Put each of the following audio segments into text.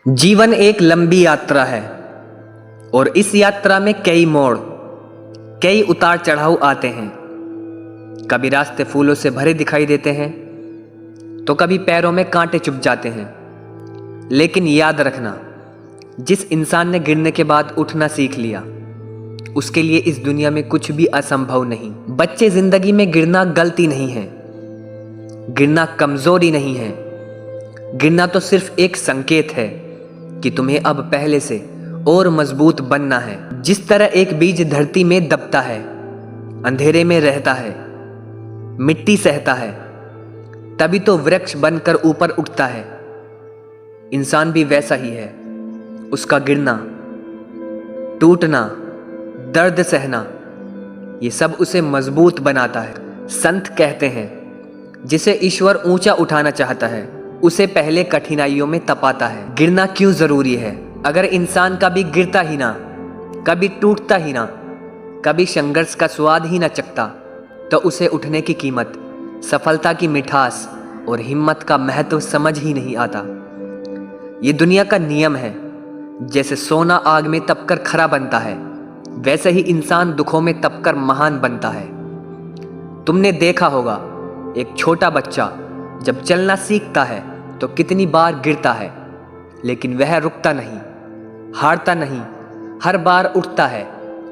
जीवन एक लंबी यात्रा है और इस यात्रा में कई मोड़, कई उतार चढ़ाव आते हैं। कभी रास्ते फूलों से भरे दिखाई देते हैं तो कभी पैरों में कांटे चुभ जाते हैं। लेकिन याद रखना, जिस इंसान ने गिरने के बाद उठना सीख लिया, उसके लिए इस दुनिया में कुछ भी असंभव नहीं। बच्चे, जिंदगी में गिरना गलती नहीं है, गिरना कमजोरी नहीं है। गिरना तो सिर्फ एक संकेत है कि तुम्हें अब पहले से और मजबूत बनना है। जिस तरह एक बीज धरती में दबता है, अंधेरे में रहता है, मिट्टी सहता है, तभी तो वृक्ष बनकर ऊपर उठता है। इंसान भी वैसा ही है। उसका गिरना, टूटना, दर्द सहना, ये सब उसे मजबूत बनाता है। संत कहते हैं, जिसे ईश्वर ऊंचा उठाना चाहता है, उसे पहले कठिनाइयों में तपाता है। गिरना क्यों जरूरी है? अगर इंसान कभी गिरता ही ना, कभी टूटता ही ना, कभी संघर्ष का स्वाद ही ना चखता, तो उसे उठने की कीमत, सफलता की मिठास और हिम्मत का महत्व समझ ही नहीं आता। ये दुनिया का नियम है। जैसे सोना आग में तपकर खरा बनता है, वैसे ही इंसान दुखों में तपकर महान बनता है। तुमने देखा होगा, एक छोटा बच्चा जब चलना सीखता है तो कितनी बार गिरता है, लेकिन वह रुकता नहीं, हारता नहीं, हर बार उठता है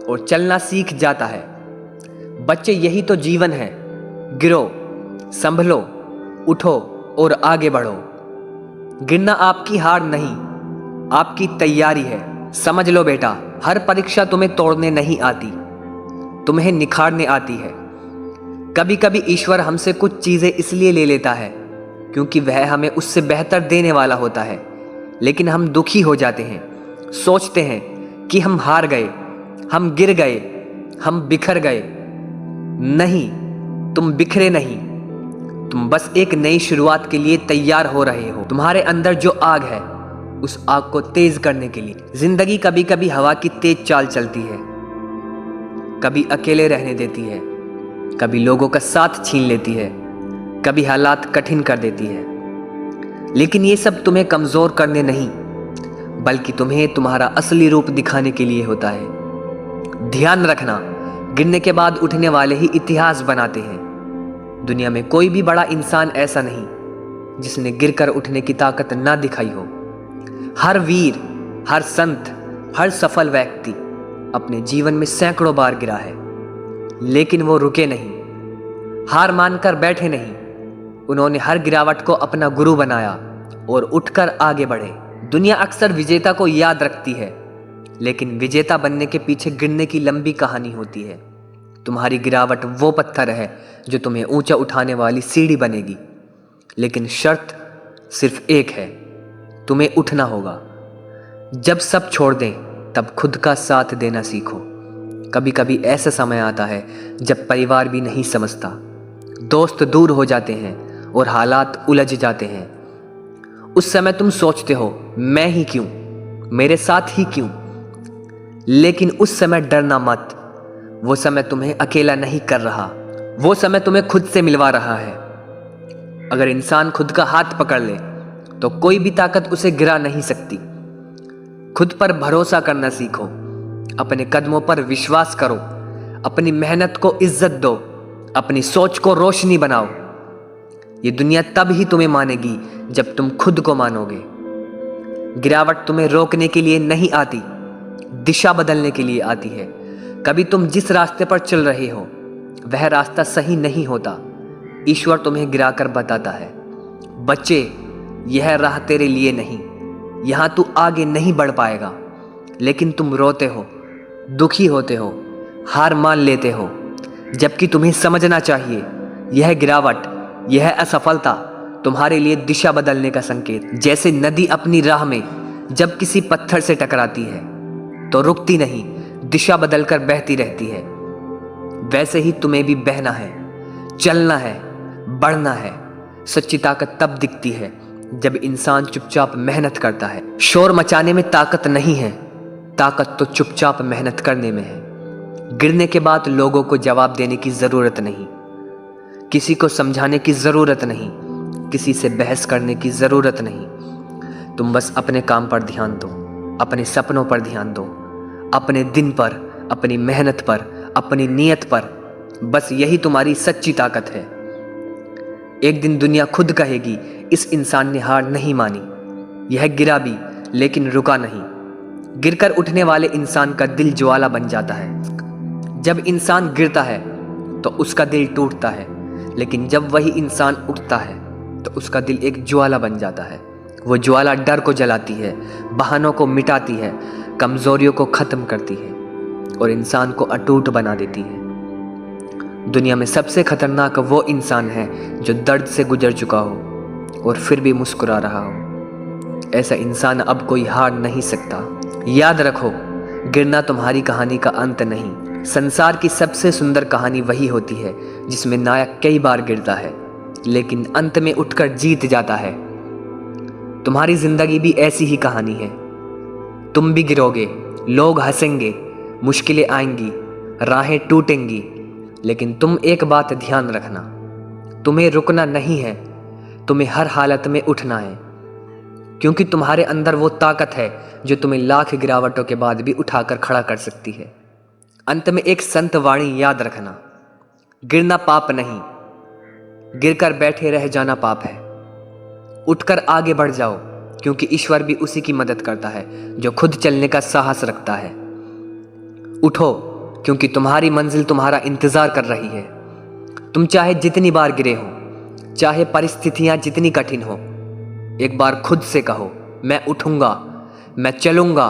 और चलना सीख जाता है। बच्चे, यही तो जीवन है। गिरो, संभलो, उठो और आगे बढ़ो। गिरना आपकी हार नहीं, आपकी तैयारी है। समझ लो बेटा, हर परीक्षा तुम्हें तोड़ने नहीं आती, तुम्हें निखारने आती है। कभी कभी ईश्वर हमसे कुछ चीजें इसलिए ले लेता है क्योंकि वह हमें उससे बेहतर देने वाला होता है। लेकिन हम दुखी हो जाते हैं, सोचते हैं कि हम हार गए, हम गिर गए, हम बिखर गए। नहीं, तुम बिखरे नहीं, तुम बस एक नई शुरुआत के लिए तैयार हो रहे हो। तुम्हारे अंदर जो आग है, उस आग को तेज करने के लिए। जिंदगी कभी कभी हवा की तेज चाल चलती है, कभी अकेले रहने देती है, कभी लोगों का साथ छीन लेती है, कभी हालात कठिन कर देती है। लेकिन ये सब तुम्हें कमजोर करने नहीं, बल्कि तुम्हें तुम्हारा असली रूप दिखाने के लिए होता है। ध्यान रखना, गिरने के बाद उठने वाले ही इतिहास बनाते हैं। दुनिया में कोई भी बड़ा इंसान ऐसा नहीं जिसने गिरकर उठने की ताकत ना दिखाई हो। हर वीर, हर संत, हर सफल व्यक्ति अपने जीवन में सैकड़ों बार गिरा है, लेकिन वो रुके नहीं, हार मानकर बैठे नहीं। उन्होंने हर गिरावट को अपना गुरु बनाया और उठकर आगे बढ़े। दुनिया अक्सर विजेता को याद रखती है, लेकिन विजेता बनने के पीछे गिरने की लंबी कहानी होती है। तुम्हारी गिरावट वो पत्थर है जो तुम्हें ऊंचा उठाने वाली सीढ़ी बनेगी। लेकिन शर्त सिर्फ एक है, तुम्हें उठना होगा। जब सब छोड़ दें, तब खुद का साथ देना सीखो। कभी कभी ऐसा समय आता है जब परिवार भी नहीं समझता, दोस्त दूर हो जाते हैं और हालात उलझ जाते हैं। उस समय तुम सोचते हो, मैं ही क्यों, मेरे साथ ही क्यों। लेकिन उस समय डरना मत। वो समय तुम्हें अकेला नहीं कर रहा, वो समय तुम्हें खुद से मिलवा रहा है। अगर इंसान खुद का हाथ पकड़ ले तो कोई भी ताकत उसे गिरा नहीं सकती। खुद पर भरोसा करना सीखो, अपने कदमों पर विश्वास करो, अपनी मेहनत को इज्जत दो, अपनी सोच को रोशनी बनाओ। ये दुनिया तब ही तुम्हें मानेगी जब तुम खुद को मानोगे। गिरावट तुम्हें रोकने के लिए नहीं आती, दिशा बदलने के लिए आती है। कभी तुम जिस रास्ते पर चल रहे हो वह रास्ता सही नहीं होता, ईश्वर तुम्हें गिराकर बताता है, बच्चे, यह राह तेरे लिए नहीं, यहां तू आगे नहीं बढ़ पाएगा। लेकिन तुम रोते हो, दुखी होते हो, हार मान लेते हो, जबकि तुम्हें समझना चाहिए, यह गिरावट, यह असफलता तुम्हारे लिए दिशा बदलने का संकेत। जैसे नदी अपनी राह में जब किसी पत्थर से टकराती है तो रुकती नहीं, दिशा बदलकर बहती रहती है, वैसे ही तुम्हें भी बहना है, चलना है, बढ़ना है। सच्ची ताकत तब दिखती है जब इंसान चुपचाप मेहनत करता है। शोर मचाने में ताकत नहीं है, ताकत तो चुपचाप मेहनत करने में है। गिरने के बाद लोगों को जवाब देने की जरूरत नहीं, किसी को समझाने की जरूरत नहीं, किसी से बहस करने की जरूरत नहीं। तुम बस अपने काम पर ध्यान दो, अपने सपनों पर ध्यान दो, अपने दिन पर, अपनी मेहनत पर, अपनी नीयत पर। बस यही तुम्हारी सच्ची ताकत है। एक दिन दुनिया खुद कहेगी, इस इंसान ने हार नहीं मानी। यह गिरा भी लेकिन रुका नहीं। गिरकर उठने वाले इंसान का दिल ज्वाला बन जाता है। जब इंसान गिरता है तो उसका दिल टूटता है, लेकिन जब वही इंसान उठता है तो उसका दिल एक ज्वाला बन जाता है। वो ज्वाला डर को जलाती है, बहानों को मिटाती है, कमजोरियों को खत्म करती है और इंसान को अटूट बना देती है। दुनिया में सबसे खतरनाक वो इंसान है जो दर्द से गुजर चुका हो और फिर भी मुस्कुरा रहा हो। ऐसा इंसान अब कोई हार नहीं सकता। याद रखो, गिरना तुम्हारी कहानी का अंत नहीं। संसार की सबसे सुंदर कहानी वही होती है जिसमें नायक कई बार गिरता है लेकिन अंत में उठकर जीत जाता है। तुम्हारी जिंदगी भी ऐसी ही कहानी है। तुम भी गिरोगे, लोग हंसेंगे, मुश्किलें आएंगी, राहें टूटेंगी, लेकिन तुम एक बात ध्यान रखना, तुम्हें रुकना नहीं है, तुम्हें हर हालत में उठना है, क्योंकि तुम्हारे अंदर वो ताकत है जो तुम्हें लाख गिरावटों के बाद भी उठाकर खड़ा कर सकती है। अंत में एक संत वाणी याद रखना, गिरना पाप नहीं, गिरकर बैठे रह जाना पाप है। उठकर आगे बढ़ जाओ, क्योंकि ईश्वर भी उसी की मदद करता है जो खुद चलने का साहस रखता है। उठो, क्योंकि तुम्हारी मंजिल तुम्हारा इंतजार कर रही है। तुम चाहे जितनी बार गिरे हो, चाहे परिस्थितियां जितनी कठिन हो, एक बार खुद से कहो, मैं उठूंगा, मैं चलूंगा,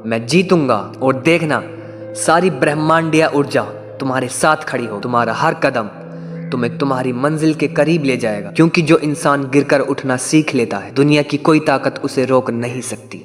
मैं जीतूंगा। और देखना, सारी ब्रह्मांडीय ऊर्जा तुम्हारे साथ खड़ी हो। तुम्हारा हर कदम तुम्हें तुम्हारी मंजिल के करीब ले जाएगा, क्योंकि जो इंसान गिरकर उठना सीख लेता है, दुनिया की कोई ताकत उसे रोक नहीं सकती।